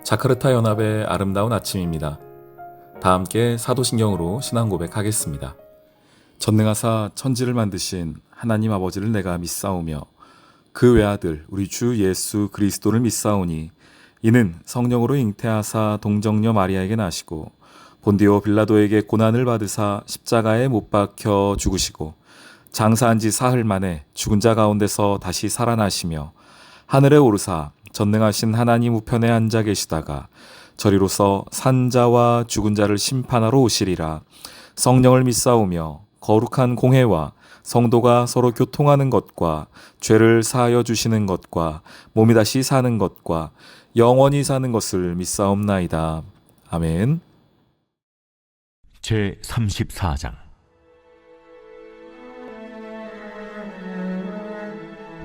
자카르타 연합의 아름다운 아침입니다. 다 함께 사도신경으로 신앙 고백하겠습니다. 전능하사 천지를 만드신 하나님 아버지를 내가 믿사오며 그 외아들 우리 주 예수 그리스도를 믿사오니 이는 성령으로 잉태하사 동정녀 마리아에게 나시고 본디오 빌라도에게 고난을 받으사 십자가에 못 박혀 죽으시고 장사한 지 사흘 만에 죽은 자 가운데서 다시 살아나시며 하늘에 오르사 전능하신 하나님 우편에 앉아 계시다가 저리로서 산자와 죽은 자를 심판하러 오시리라. 성령을 믿사오며 거룩한 공회와 성도가 서로 교통하는 것과 죄를 사하여 주시는 것과 몸이 다시 사는 것과 영원히 사는 것을 믿사옵나이다. 아멘. 제 34장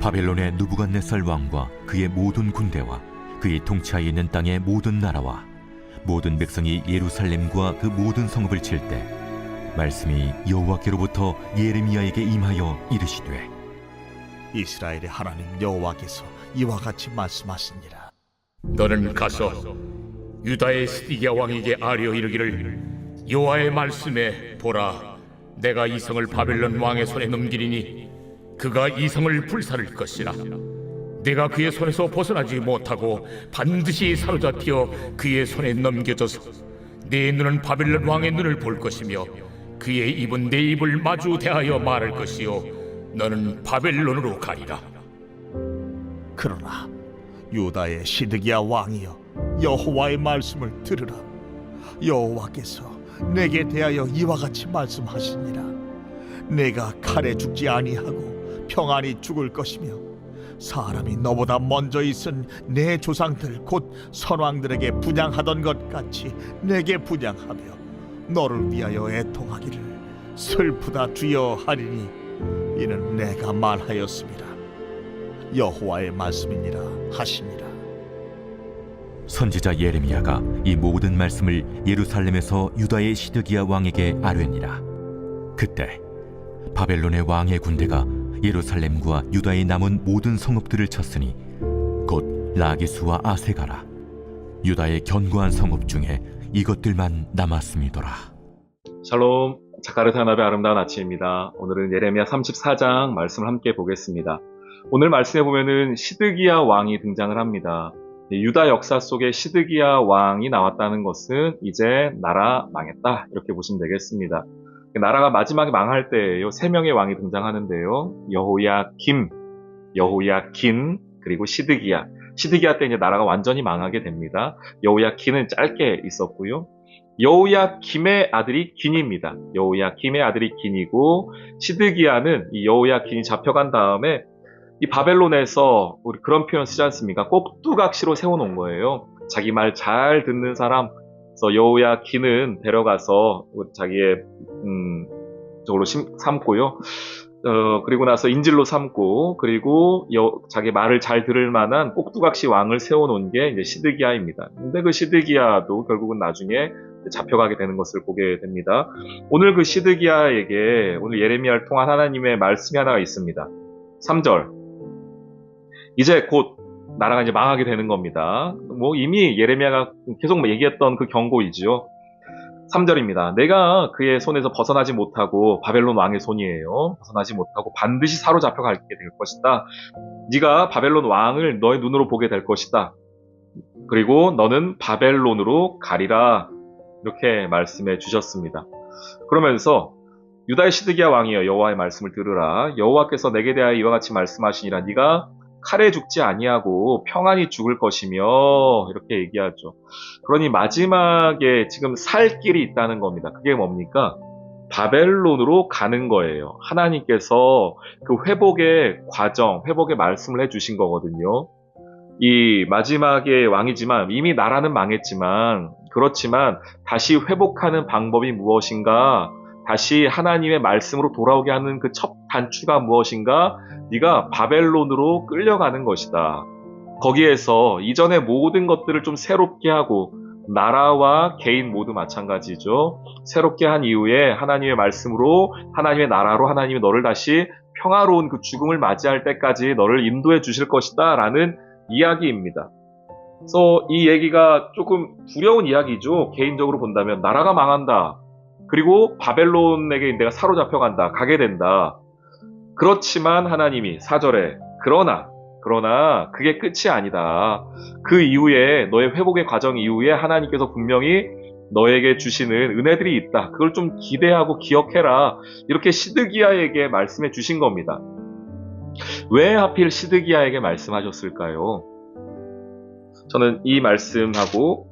바벨론의 느부갓네살 왕과 그의 모든 군대와 그의 통치하에 있는 땅의 모든 나라와 모든 백성이 예루살렘과 그 모든 성읍을 칠 때 말씀이 여호와께로부터 예레미야에게 임하여 이르시되 이스라엘의 하나님 여호와께서 이와 같이 말씀하시니라. 너는 가서 유다의 시드기야 왕에게 아뢰어 이르기를 여호와의 말씀에 보라, 내가 이 성을 바벨론 왕의 손에 넘기리니 그가 이 성을 불살을 것이라. 내가 그의 손에서 벗어나지 못하고 반드시 사로잡혀 그의 손에 넘겨져서 내 눈은 바벨론 왕의 눈을 볼 것이며 그의 입은 내 입을 마주 대하여 말할 것이요 너는 바벨론으로 가리라. 그러나 유다의 시드기야 왕이여, 여호와의 말씀을 들으라. 여호와께서 내게 대하여 이와 같이 말씀하시니라. 내가 칼에 죽지 아니하고 평안히 죽을 것이며 사람이 너보다 먼저 있은 내 조상들 곧 선왕들에게 분향하던 것 같이 내게 분향하며 너를 위하여 애통하기를 슬프다 주여 하리니 이는 내가 말하였습니다. 여호와의 말씀이니라 하시니라. 선지자 예레미야가 이 모든 말씀을 예루살렘에서 유다의 시드기야 왕에게 아뢰니라. 그때 바벨론의 왕의 군대가 예루살렘과 유다의 남은 모든 성읍들을 쳤으니 곧 라기스와 아세가라. 유다의 견고한 성읍 중에 이것들만 남았음이더라. 샬롬, 자카르타 연합의 아름다운 아침입니다. 오늘은 예레미야 34장 말씀을 함께 보겠습니다. 오늘 말씀에 보면은 시드기야 왕이 등장을 합니다. 유다 역사 속에 시드기야 왕이 나왔다는 것은 이제 나라 망했다, 이렇게 보시면 되겠습니다. 나라가 마지막에 망할 때예요. 3명의 왕이 등장하는데요. 여호야김, 여호야긴, 그리고 시드기야. 시드기야 때 이제 나라가 완전히 망하게 됩니다. 여호야긴은 짧게 있었고요. 여호야김의 아들이 긴입니다. 여호야김의 아들이 긴이고, 시드기야는 이 여호야긴이 잡혀간 다음에 이 바벨론에서 우리 그런 표현 쓰지 않습니까? 꼭두각시로 세워놓은 거예요. 자기 말 잘 듣는 사람, 그래서 여호야긴은 데려가서 자기의 저걸로 삼고요. 그리고 나서 인질로 삼고, 그리고 자기 말을 잘 들을 만한 꼭두각시 왕을 세워놓은 게 이제 시드기야입니다. 근데 그 시드기야도 결국은 나중에 잡혀가게 되는 것을 보게 됩니다. 오늘 그 시드기야에게 오늘 예레미야를 통한 하나님의 말씀이 하나가 있습니다. 3절. 이제 곧 나라가 이제 망하게 되는 겁니다. 뭐 이미 예레미야가 계속 얘기했던 그 경고이지요. 3절입니다. 내가 그의 손에서 벗어나지 못하고, 바벨론 왕의 손이에요. 벗어나지 못하고 반드시 사로잡혀 가게 될 것이다. 네가 바벨론 왕을 너의 눈으로 보게 될 것이다. 그리고 너는 바벨론으로 가리라. 이렇게 말씀해 주셨습니다. 그러면서 유다의 시드기야 왕이여, 여호와의 말씀을 들으라. 여호와께서 내게 대하여 이와 같이 말씀하시니라. 네가 칼에 죽지 아니하고 평안히 죽을 것이며, 이렇게 얘기하죠. 그러니 마지막에 지금 살 길이 있다는 겁니다. 그게 뭡니까? 바벨론으로 가는 거예요. 하나님께서 그 회복의 과정, 회복의 말씀을 해주신 거거든요. 이 마지막의 왕이지만 이미 나라는 망했지만, 그렇지만 다시 회복하는 방법이 무엇인가, 다시 하나님의 말씀으로 돌아오게 하는 그 첫 단추가 무엇인가? 네가 바벨론으로 끌려가는 것이다. 거기에서 이전의 모든 것들을 좀 새롭게 하고, 나라와 개인 모두 마찬가지죠. 새롭게 한 이후에 하나님의 말씀으로, 하나님의 나라로 하나님이 너를 다시 평화로운 그 죽음을 맞이할 때까지 너를 인도해 주실 것이다 라는 이야기입니다. 그래서 이 얘기가 조금 두려운 이야기죠. 개인적으로 본다면 나라가 망한다. 그리고 바벨론에게 내가 사로잡혀간다. 가게 된다. 그렇지만 하나님이 4절에 그러나 그게 끝이 아니다. 그 이후에 너의 회복의 과정 이후에 하나님께서 분명히 너에게 주시는 은혜들이 있다. 그걸 좀 기대하고 기억해라. 이렇게 시드기야에게 말씀해 주신 겁니다. 왜 하필 시드기야에게 말씀하셨을까요? 저는 이 말씀하고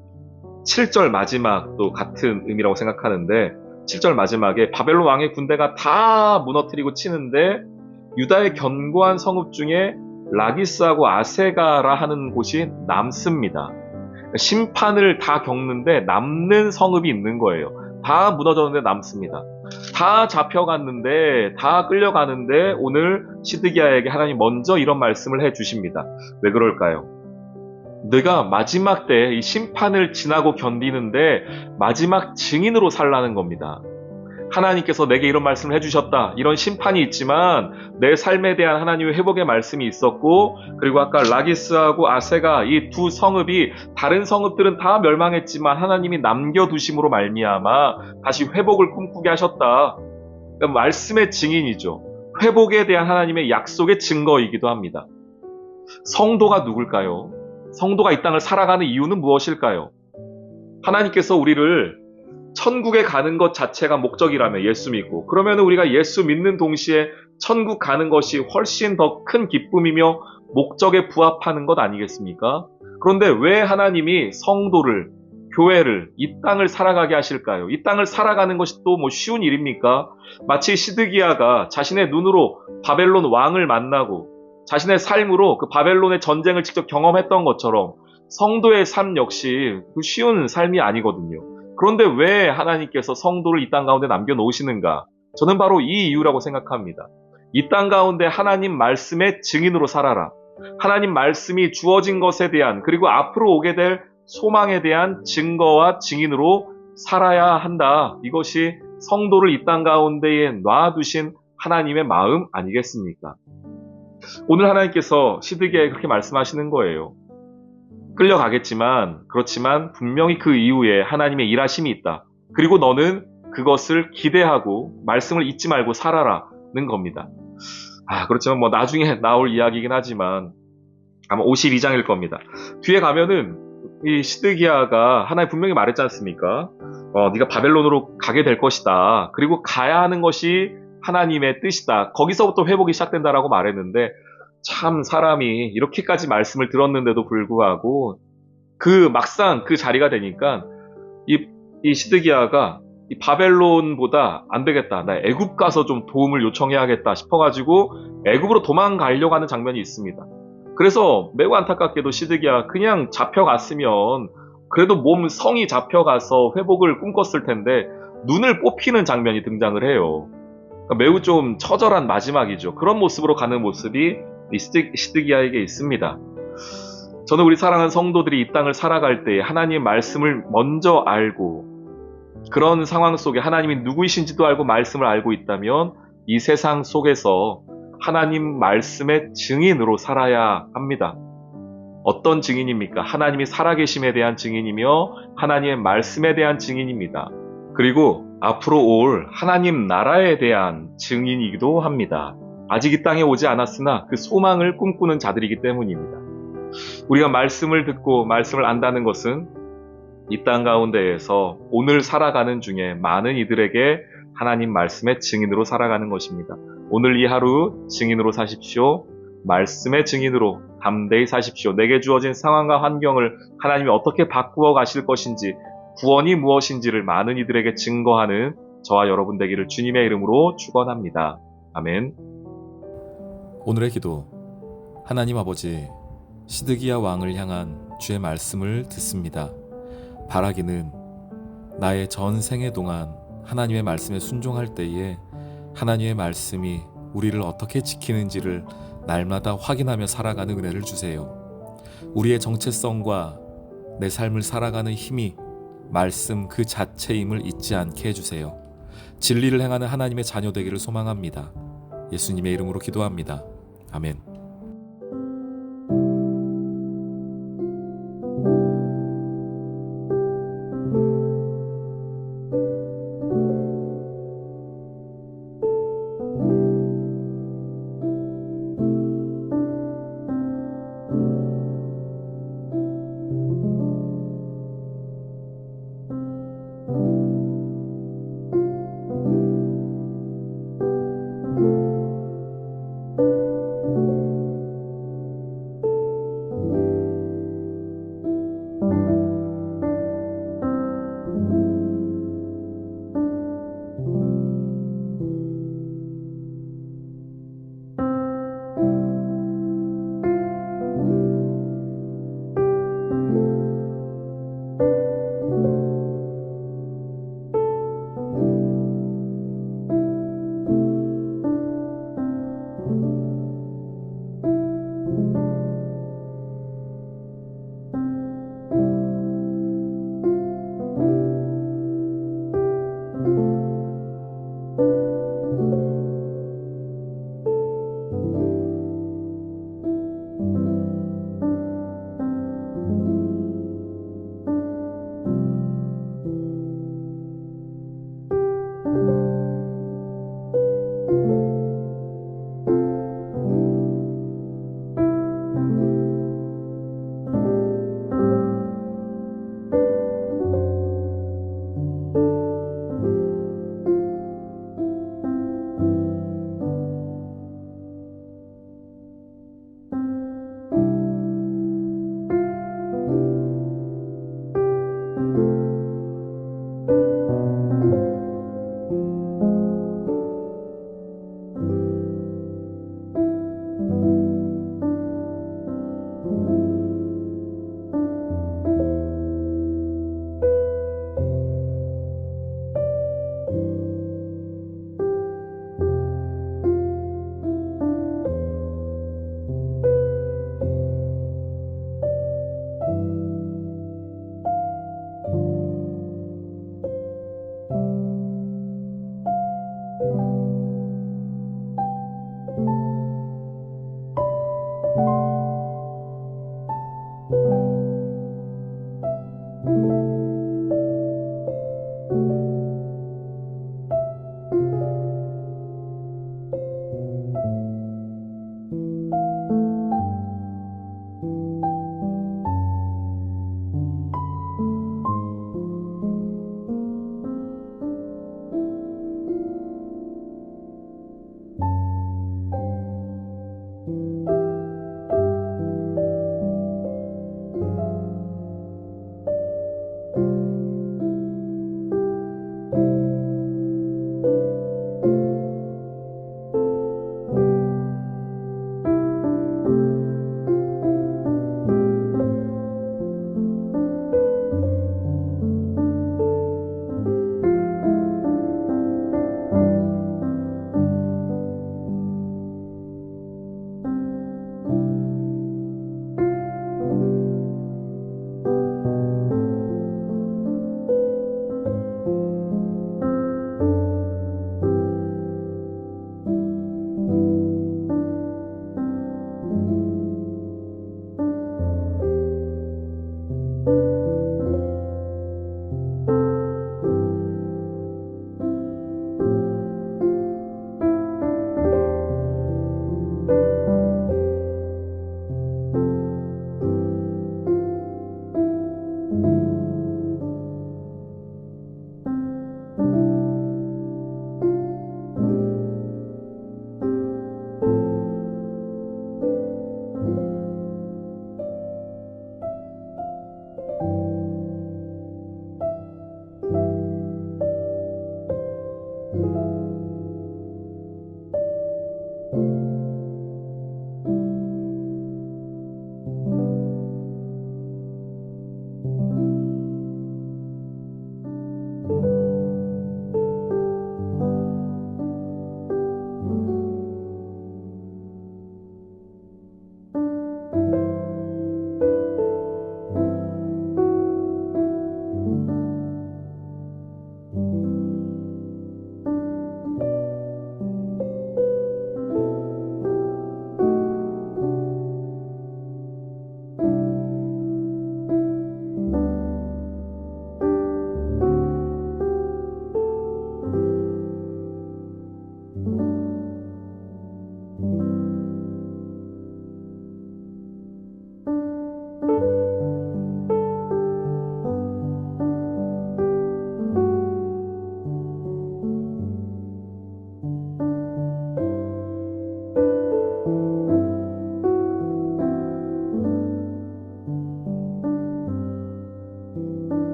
7절 마지막도 같은 의미라고 생각하는데 7절 마지막에 바벨론 왕의 군대가 다 무너뜨리고 치는데 유다의 견고한 성읍 중에 라기스하고 아세가라 하는 곳이 남습니다. 심판을 다 겪는데 남는 성읍이 있는 거예요. 다 무너졌는데 남습니다. 다 잡혀갔는데 다 끌려가는데 오늘 시드기야에게 하나님 먼저 이런 말씀을 해주십니다. 왜 그럴까요? 내가 마지막 때 이 심판을 지나고 견디는데 마지막 증인으로 살라는 겁니다. 하나님께서 내게 이런 말씀을 해주셨다. 이런 심판이 있지만 내 삶에 대한 하나님의 회복의 말씀이 있었고 그리고 아까 라기스하고 아세가 이 두 성읍이 다른 성읍들은 다 멸망했지만 하나님이 남겨두심으로 말미암아 다시 회복을 꿈꾸게 하셨다. 그러니까 말씀의 증인이죠. 회복에 대한 하나님의 약속의 증거이기도 합니다. 성도가 누굴까요? 성도가 이 땅을 살아가는 이유는 무엇일까요? 하나님께서 우리를 천국에 가는 것 자체가 목적이라면 예수 믿고 그러면 우리가 예수 믿는 동시에 천국 가는 것이 훨씬 더 큰 기쁨이며 목적에 부합하는 것 아니겠습니까? 그런데 왜 하나님이 성도를 교회를 이 땅을 살아가게 하실까요? 이 땅을 살아가는 것이 또 뭐 쉬운 일입니까? 마치 시드기야가 자신의 눈으로 바벨론 왕을 만나고 자신의 삶으로 그 바벨론의 전쟁을 직접 경험했던 것처럼 성도의 삶 역시 그 쉬운 삶이 아니거든요. 그런데 왜 하나님께서 성도를 이 땅 가운데 남겨놓으시는가? 저는 바로 이 이유라고 생각합니다. 이 땅 가운데 하나님 말씀의 증인으로 살아라. 하나님 말씀이 주어진 것에 대한 그리고 앞으로 오게 될 소망에 대한 증거와 증인으로 살아야 한다. 이것이 성도를 이 땅 가운데에 놔두신 하나님의 마음 아니겠습니까? 오늘 하나님께서 시드기야에 그렇게 말씀하시는 거예요. 끌려가겠지만 그렇지만 분명히 그 이후에 하나님의 일하심이 있다. 그리고 너는 그것을 기대하고 말씀을 잊지 말고 살아라는 겁니다. 그렇지만 뭐 나중에 나올 이야기이긴 하지만 아마 52장일 겁니다. 뒤에 가면은 이 시드기야가 하나님 분명히 말했지 않습니까? 네가 바벨론으로 가게 될 것이다. 그리고 가야 하는 것이 하나님의 뜻이다. 거기서부터 회복이 시작된다라고 말했는데 참 사람이 이렇게까지 말씀을 들었는데도 불구하고 막상 그 자리가 되니까 이 시드기야가 이 바벨론보다 안 되겠다. 나 애굽 가서 좀 도움을 요청해야겠다 싶어가지고 애굽으로 도망가려고 하는 장면이 있습니다. 그래서 매우 안타깝게도 시드기야 그냥 잡혀갔으면 그래도 성이 잡혀가서 회복을 꿈꿨을 텐데 눈을 뽑히는 장면이 등장을 해요. 그러니까 매우 좀 처절한 마지막이죠. 그런 모습으로 가는 모습이 시드기야에게 있습니다. 저는 우리 사랑하는 성도들이 이 땅을 살아갈 때 하나님의 말씀을 먼저 알고 그런 상황 속에 하나님이 누구이신지도 알고 말씀을 알고 있다면 이 세상 속에서 하나님 말씀의 증인으로 살아야 합니다. 어떤 증인입니까? 하나님이 살아계심에 대한 증인이며 하나님의 말씀에 대한 증인입니다. 그리고 앞으로 올 하나님 나라에 대한 증인이기도 합니다. 아직 이 땅에 오지 않았으나 그 소망을 꿈꾸는 자들이기 때문입니다. 우리가 말씀을 듣고 말씀을 안다는 것은 이 땅 가운데에서 오늘 살아가는 중에 많은 이들에게 하나님 말씀의 증인으로 살아가는 것입니다. 오늘 이 하루 증인으로 사십시오. 말씀의 증인으로 담대히 사십시오. 내게 주어진 상황과 환경을 하나님이 어떻게 바꾸어 가실 것인지 구원이 무엇인지를 많은 이들에게 증거하는 저와 여러분 되기를 주님의 이름으로 축원합니다. 아멘. 오늘의 기도. 하나님 아버지, 시드기야 왕을 향한 주의 말씀을 듣습니다. 바라기는 나의 전생애 동안 하나님의 말씀에 순종할 때에 하나님의 말씀이 우리를 어떻게 지키는지를 날마다 확인하며 살아가는 은혜를 주세요. 우리의 정체성과 내 삶을 살아가는 힘이 말씀 그 자체임을 잊지 않게 해주세요. 진리를 행하는 하나님의 자녀 되기를 소망합니다. 예수님의 이름으로 기도합니다. 아멘.